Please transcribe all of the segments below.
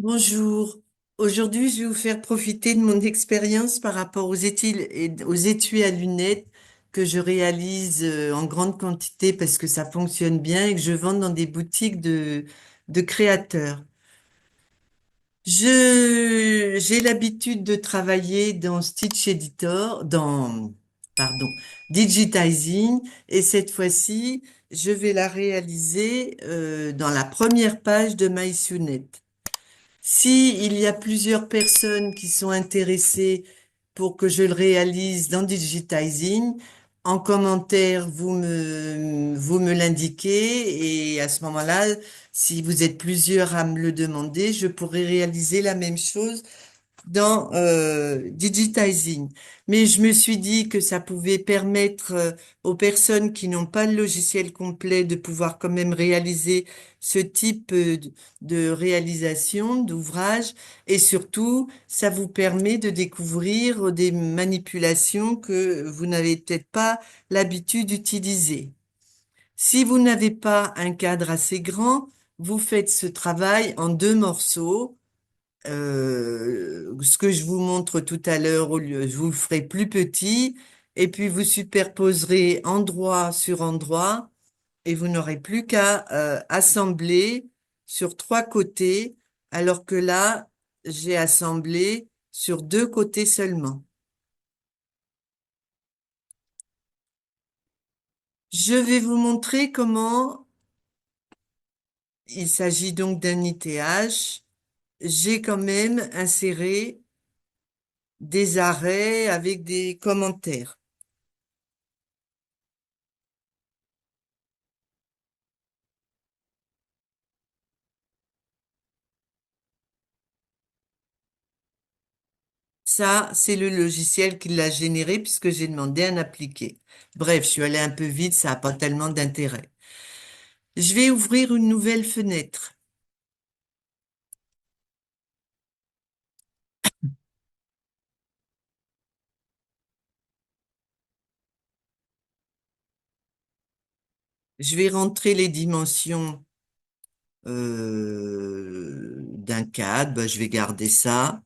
Bonjour. Aujourd'hui, je vais vous faire profiter de mon expérience par rapport aux étuis à lunettes que je réalise en grande quantité parce que ça fonctionne bien et que je vends dans des boutiques de créateurs. J'ai l'habitude de travailler dans Stitch Editor, pardon, Digitizing, et cette fois-ci, je vais la réaliser dans la première page de MySUNET. Si il y a plusieurs personnes qui sont intéressées pour que je le réalise dans Digitizing, en commentaire, vous me l'indiquez et à ce moment-là, si vous êtes plusieurs à me le demander, je pourrai réaliser la même chose dans Digitizing. Mais je me suis dit que ça pouvait permettre aux personnes qui n'ont pas le logiciel complet de pouvoir quand même réaliser ce type de réalisation, d'ouvrage. Et surtout, ça vous permet de découvrir des manipulations que vous n'avez peut-être pas l'habitude d'utiliser. Si vous n'avez pas un cadre assez grand, vous faites ce travail en deux morceaux. Ce que je vous montre tout à l'heure, je vous le ferai plus petit, et puis vous superposerez endroit sur endroit, et vous n'aurez plus qu'à assembler sur trois côtés, alors que là, j'ai assemblé sur deux côtés seulement. Je vais vous montrer comment il s'agit donc d'un ITH. J'ai quand même inséré des arrêts avec des commentaires. Ça, c'est le logiciel qui l'a généré puisque j'ai demandé un appliqué. Bref, je suis allée un peu vite, ça n'a pas tellement d'intérêt. Je vais ouvrir une nouvelle fenêtre. Je vais rentrer les dimensions d'un cadre. Ben, je vais garder ça.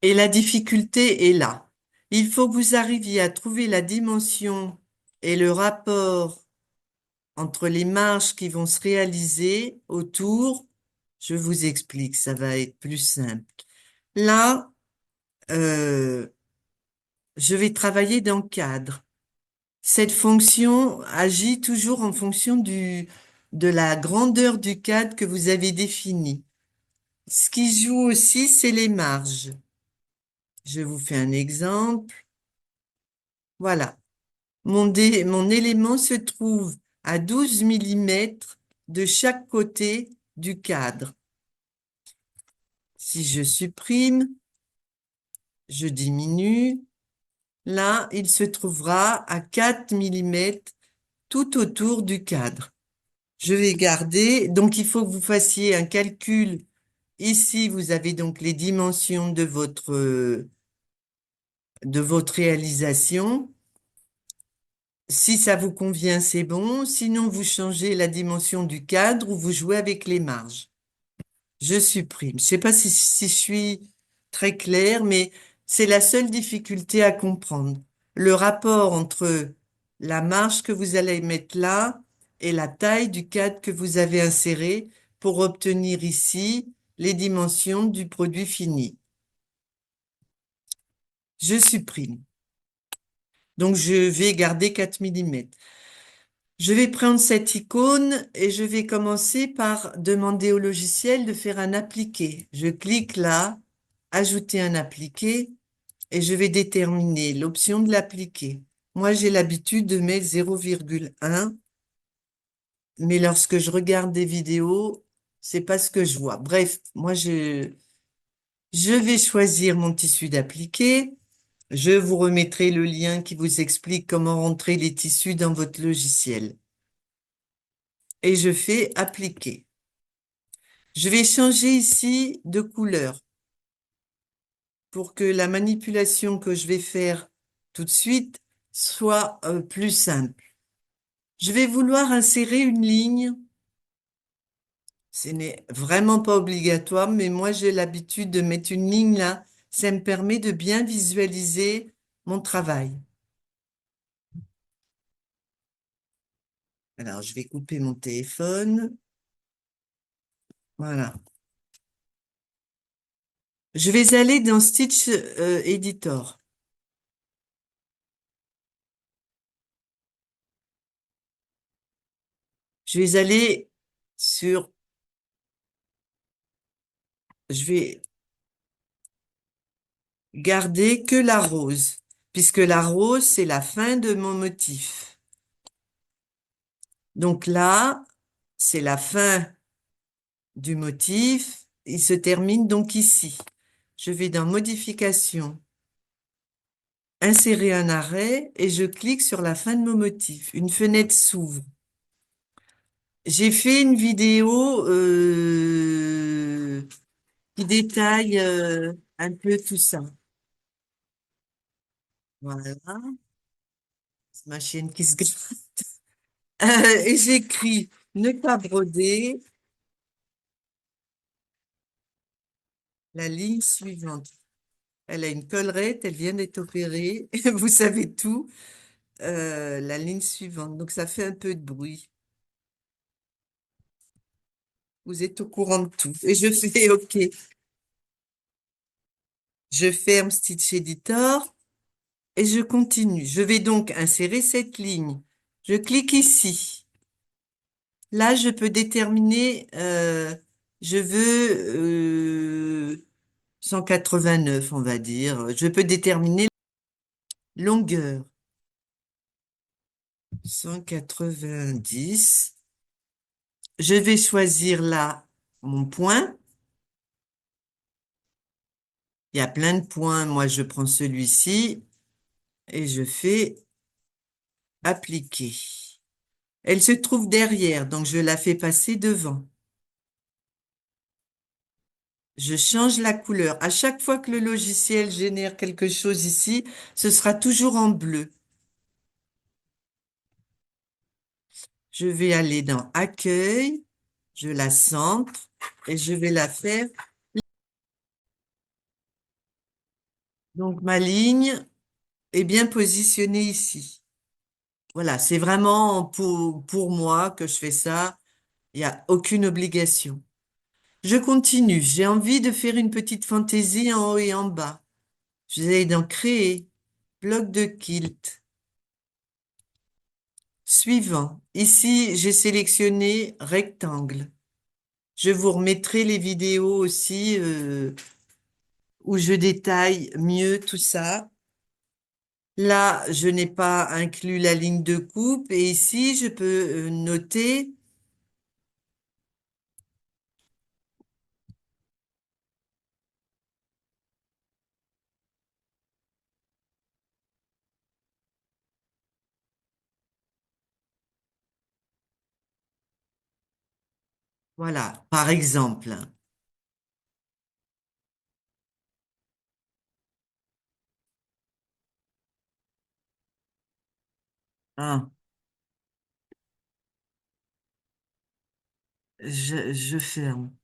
Et la difficulté est là. Il faut que vous arriviez à trouver la dimension et le rapport entre les marges qui vont se réaliser autour. Je vous explique, ça va être plus simple. Là, euh, je vais travailler dans cadre. Cette fonction agit toujours en fonction de la grandeur du cadre que vous avez défini. Ce qui joue aussi, c'est les marges. Je vous fais un exemple. Voilà. Mon élément se trouve à 12 millimètres de chaque côté du cadre. Si je supprime, je diminue. Là, il se trouvera à 4 millimètres tout autour du cadre. Je vais garder, donc il faut que vous fassiez un calcul. Ici, vous avez donc les dimensions de votre réalisation. Si ça vous convient, c'est bon. Sinon, vous changez la dimension du cadre ou vous jouez avec les marges. Je supprime. Je ne sais pas si je suis très claire, mais c'est la seule difficulté à comprendre. Le rapport entre la marge que vous allez mettre là et la taille du cadre que vous avez inséré pour obtenir ici les dimensions du produit fini. Je supprime. Donc, je vais garder 4 millimètres. Je vais prendre cette icône et je vais commencer par demander au logiciel de faire un appliqué. Je clique là, ajouter un appliqué et je vais déterminer l'option de l'appliqué. Moi, j'ai l'habitude de mettre 0,1, mais lorsque je regarde des vidéos, c'est pas ce que je vois. Bref, je vais choisir mon tissu d'appliqué. Je vous remettrai le lien qui vous explique comment rentrer les tissus dans votre logiciel. Et je fais appliquer. Je vais changer ici de couleur pour que la manipulation que je vais faire tout de suite soit plus simple. Je vais vouloir insérer une ligne Ce n'est vraiment pas obligatoire, mais moi j'ai l'habitude de mettre une ligne là. Ça me permet de bien visualiser mon travail. Alors, je vais couper mon téléphone. Voilà. Je vais aller dans Stitch Editor. Je vais aller sur, je vais garder que la rose, puisque la rose, c'est la fin de mon motif. Donc là, c'est la fin du motif. Il se termine donc ici. Je vais dans Modification, insérer un arrêt et je clique sur la fin de mon motif. Une fenêtre s'ouvre. J'ai fait une vidéo qui détaille un peu tout ça. Voilà, c'est ma chienne qui se gratte. Et j'écris ne pas broder la ligne suivante. Elle a une collerette, elle vient d'être opérée. Vous savez tout. La ligne suivante. Donc ça fait un peu de bruit. Vous êtes au courant de tout. Et je fais OK. Je ferme Stitch Editor et je continue. Je vais donc insérer cette ligne. Je clique ici. Là, je peux déterminer, je veux 189, on va dire. Je peux déterminer longueur 190. Je vais choisir là mon point. Il y a plein de points. Moi, je prends celui-ci et je fais appliquer. Elle se trouve derrière, donc je la fais passer devant. Je change la couleur. À chaque fois que le logiciel génère quelque chose ici, ce sera toujours en bleu. Je vais aller dans Accueil, je la centre et je vais la faire. Donc ma ligne est bien positionnée ici. Voilà, c'est vraiment pour moi que je fais ça. Il n'y a aucune obligation. Je continue. J'ai envie de faire une petite fantaisie en haut et en bas. Je vais dans Créer, bloc de quilt. Suivant. Ici, j'ai sélectionné rectangle. Je vous remettrai les vidéos aussi où je détaille mieux tout ça. Là, je n'ai pas inclus la ligne de coupe et ici, je peux noter, voilà, par exemple. Ah, je ferme.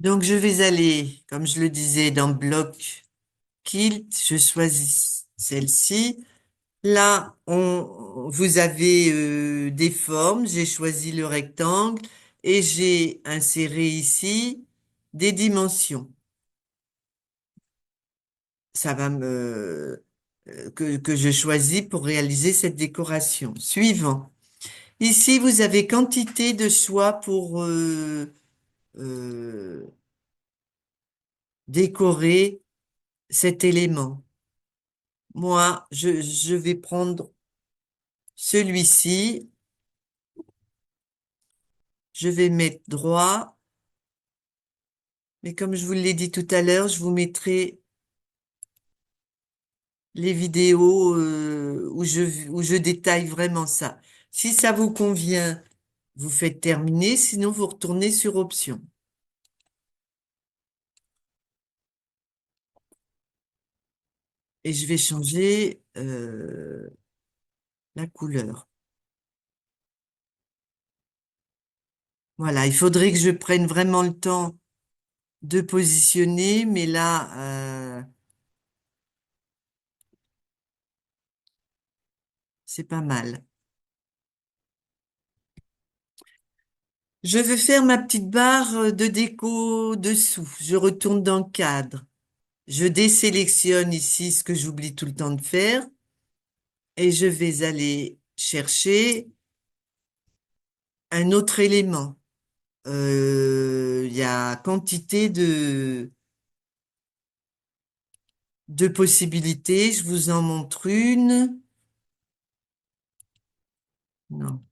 Donc, je vais aller, comme je le disais, dans bloc quilt. Je choisis celle-ci. Là, vous avez des formes. J'ai choisi le rectangle et j'ai inséré ici des dimensions. Ça va que je choisis pour réaliser cette décoration. Suivant. Ici, vous avez quantité de choix pour euh, décorer cet élément. Moi, je vais prendre Celui-ci, je vais mettre droit, mais comme je vous l'ai dit tout à l'heure, je vous mettrai les vidéos où je détaille vraiment ça. Si ça vous convient, vous faites terminer, sinon vous retournez sur option. Et je vais changer la couleur. Voilà, il faudrait que je prenne vraiment le temps de positionner, mais là, c'est pas mal. Je veux faire ma petite barre de déco dessous. Je retourne dans le cadre. Je désélectionne ici ce que j'oublie tout le temps de faire et je vais aller chercher un autre élément. Il y a quantité de possibilités. Je vous en montre une. Non.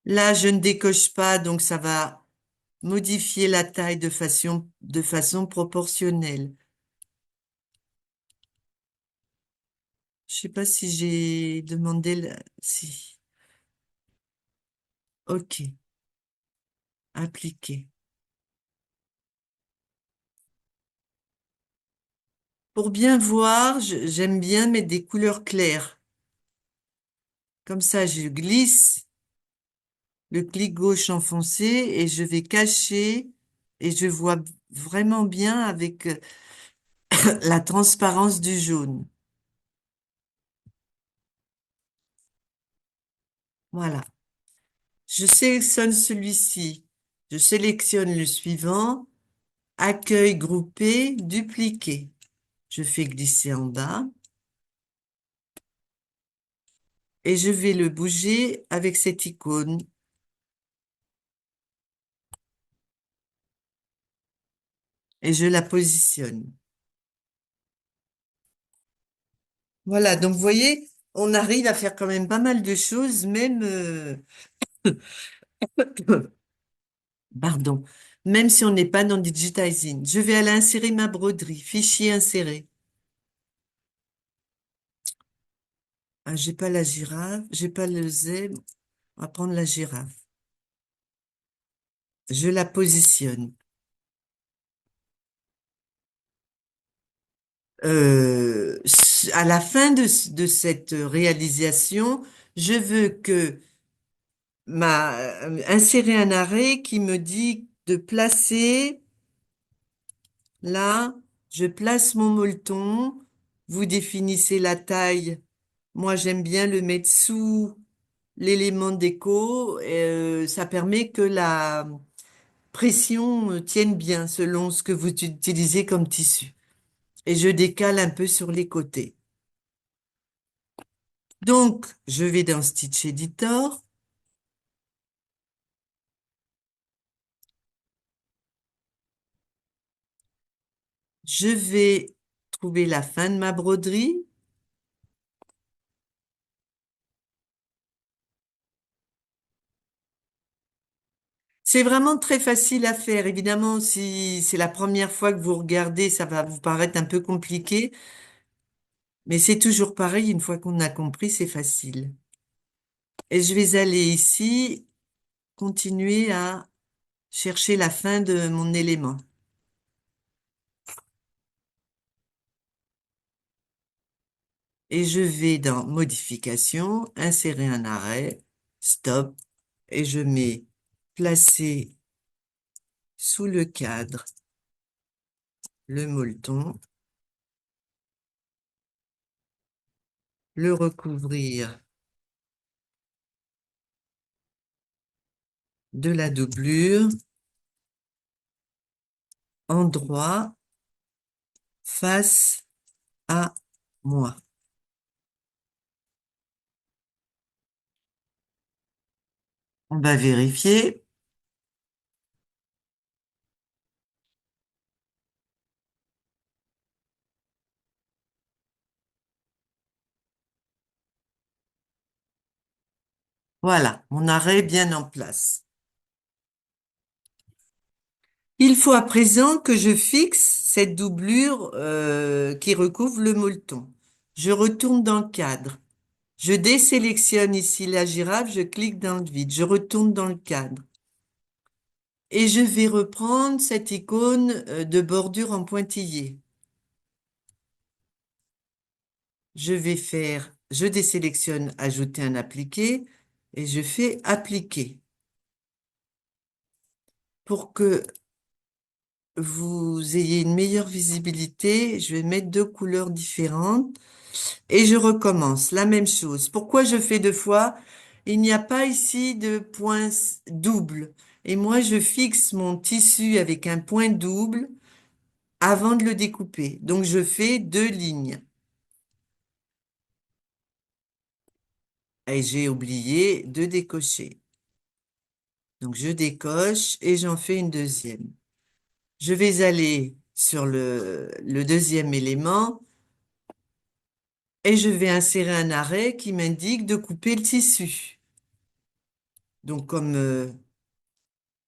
Là, je ne décoche pas, donc ça va modifier la taille de façon proportionnelle. Je sais pas si j'ai demandé si. OK. Appliquer. Pour bien voir, j'aime bien mettre des couleurs claires. Comme ça, je glisse le clic gauche enfoncé et je vais cacher et je vois vraiment bien avec la transparence du jaune. Voilà. Je sélectionne celui-ci. Je sélectionne le suivant. Accueil groupé, dupliquer. Je fais glisser en bas et je vais le bouger avec cette icône et je la positionne. Voilà, donc vous voyez, on arrive à faire quand même pas mal de choses, même, pardon, même si on n'est pas dans Digitizing. Je vais aller insérer ma broderie, fichier inséré. Ah, j'ai pas la girafe, j'ai pas le zèbre. On va prendre la girafe. Je la positionne. À la fin de cette réalisation, je veux que insérer un arrêt qui me dit de placer là, je place mon molleton, vous définissez la taille. Moi, j'aime bien le mettre sous l'élément déco. Ça permet que la pression tienne bien selon ce que vous utilisez comme tissu. Et je décale un peu sur les côtés. Donc, je vais dans Stitch Editor. Je vais trouver la fin de ma broderie. C'est vraiment très facile à faire. Évidemment, si c'est la première fois que vous regardez, ça va vous paraître un peu compliqué, mais c'est toujours pareil. Une fois qu'on a compris, c'est facile. Et je vais aller ici, continuer à chercher la fin de mon élément. Et je vais dans Modification, insérer un arrêt, Stop, et je mets placer sous le cadre le molleton, le recouvrir de la doublure, endroit, face à moi. On va vérifier. Voilà, mon arrêt est bien en place. Il faut à présent que je fixe cette doublure qui recouvre le molleton. Je retourne dans le cadre. Je désélectionne ici la girafe, je clique dans le vide, je retourne dans le cadre. Et je vais reprendre cette icône de bordure en pointillé. Je désélectionne ajouter un appliqué et je fais appliquer. Pour que vous ayez une meilleure visibilité, je vais mettre deux couleurs différentes et je recommence la même chose. Pourquoi je fais deux fois? Il n'y a pas ici de point double. Et moi, je fixe mon tissu avec un point double avant de le découper. Donc, je fais deux lignes. Et j'ai oublié de décocher. Donc, je décoche et j'en fais une deuxième. Je vais aller sur le deuxième élément et je vais insérer un arrêt qui m'indique de couper le tissu. Donc, comme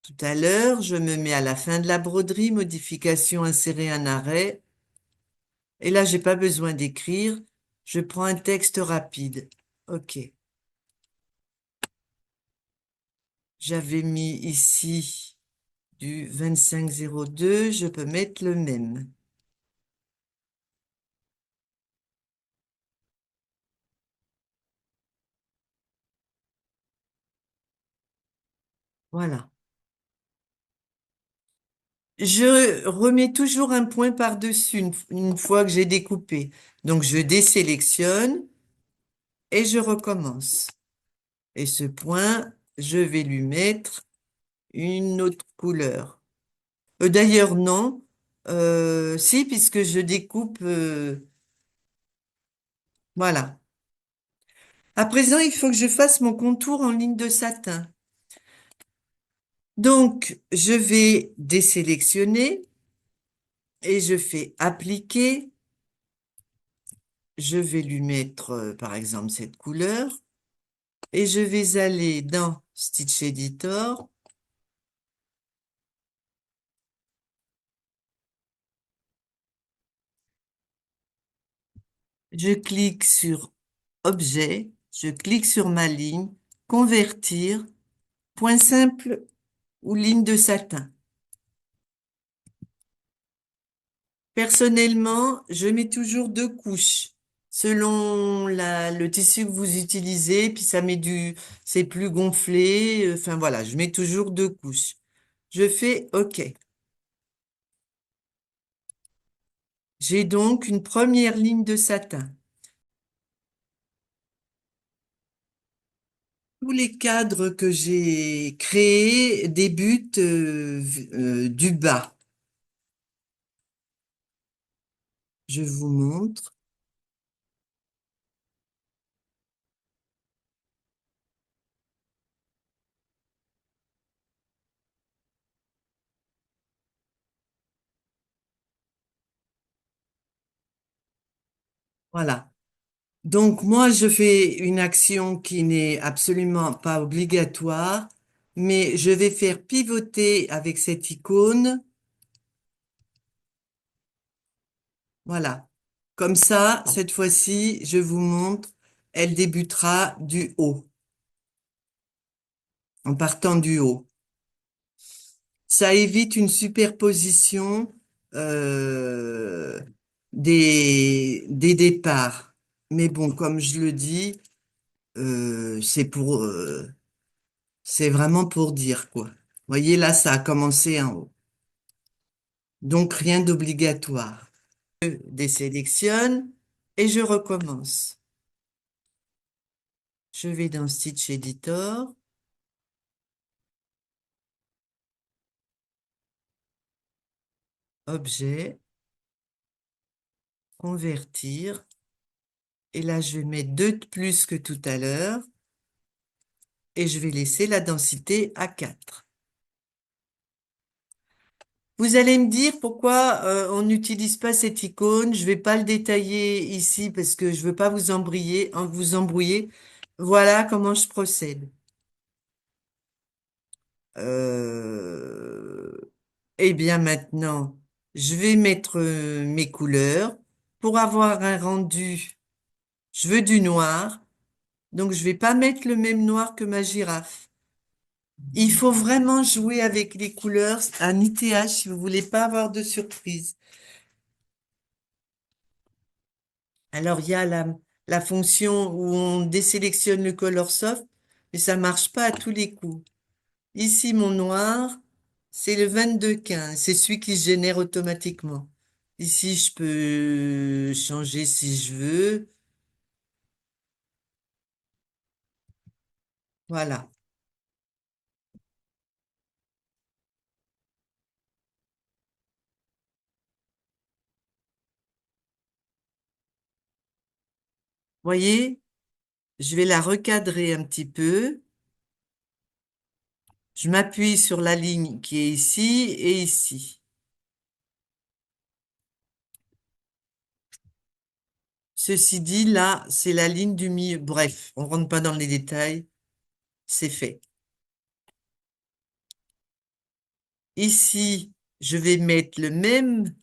tout à l'heure, je me mets à la fin de la broderie, modification, insérer un arrêt. Et là, j'ai pas besoin d'écrire. Je prends un texte rapide. OK. J'avais mis ici du 2502. Je peux mettre le même. Voilà. Je remets toujours un point par-dessus une fois que j'ai découpé. Donc, je désélectionne et je recommence. Et ce point, je vais lui mettre une autre couleur. D'ailleurs, non. Si, puisque je découpe. Voilà. À présent, il faut que je fasse mon contour en ligne de satin. Donc, je vais désélectionner et je fais appliquer. Je vais lui mettre, par exemple, cette couleur. Et je vais aller dans Stitch Editor. Je clique sur Objet. Je clique sur ma ligne. Convertir. Point simple ou ligne de satin. Personnellement, je mets toujours deux couches selon le tissu que vous utilisez, puis c'est plus gonflé. Enfin voilà, je mets toujours deux couches. Je fais OK. J'ai donc une première ligne de satin. Tous les cadres que j'ai créés débutent du bas. Je vous montre. Voilà. Donc moi, je fais une action qui n'est absolument pas obligatoire, mais je vais faire pivoter avec cette icône. Voilà. Comme ça, cette fois-ci, je vous montre, elle débutera du haut, en partant du haut. Ça évite une superposition euh, des départs. Mais bon, comme je le dis, c'est vraiment pour dire quoi. Vous voyez, là, ça a commencé en haut. Donc, rien d'obligatoire. Je désélectionne et je recommence. Je vais dans Stitch Editor, Objet, Convertir. Et là, je vais mettre deux de plus que tout à l'heure et je vais laisser la densité à 4. Vous allez me dire pourquoi on n'utilise pas cette icône. Je vais pas le détailler ici parce que je veux pas vous embrouiller. Voilà comment je procède. Euh, eh bien maintenant, je vais mettre mes couleurs. Pour avoir un rendu, je veux du noir, donc je vais pas mettre le même noir que ma girafe. Il faut vraiment jouer avec les couleurs un ITH si vous voulez pas avoir de surprise. Alors il y a la fonction où on désélectionne le color soft, mais ça marche pas à tous les coups. Ici, mon noir, c'est le 22-15. C'est celui qui se génère automatiquement. Ici, je peux changer si je veux. Voilà. Voyez, je vais la recadrer un petit peu. Je m'appuie sur la ligne qui est ici et ici. Ceci dit, là, c'est la ligne du milieu. Bref, on rentre pas dans les détails. C'est fait. Ici, je vais mettre le même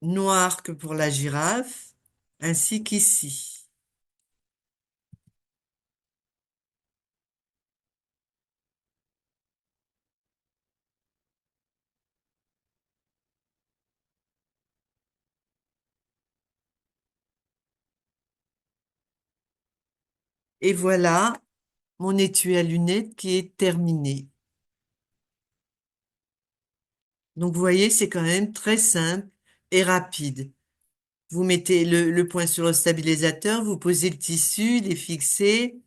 noir que pour la girafe, ainsi qu'ici. Et voilà mon étui à lunettes qui est terminé. Donc, vous voyez, c'est quand même très simple et rapide. Vous mettez le point sur le stabilisateur, vous posez le tissu, il est fixé,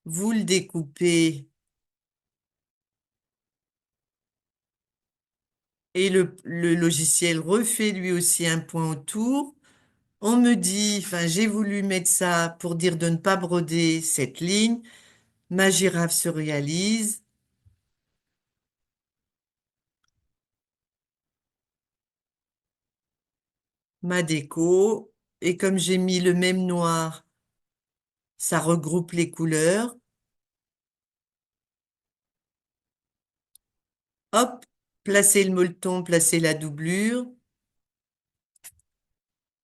vous le découpez et le logiciel refait lui aussi un point autour. On me dit, enfin, j'ai voulu mettre ça pour dire de ne pas broder cette ligne. Ma girafe se réalise, ma déco, et comme j'ai mis le même noir, ça regroupe les couleurs. Hop, placez le molleton, placez la doublure,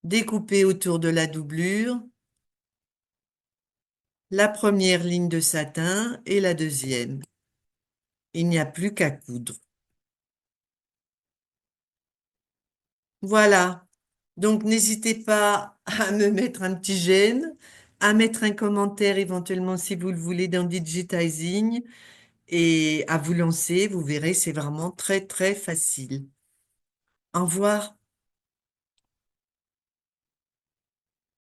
découpez autour de la doublure la première ligne de satin et la deuxième. Il n'y a plus qu'à coudre. Voilà. Donc, n'hésitez pas à me mettre un petit j'aime, à mettre un commentaire éventuellement si vous le voulez dans Digitizing et à vous lancer. Vous verrez, c'est vraiment très, très facile. Au revoir.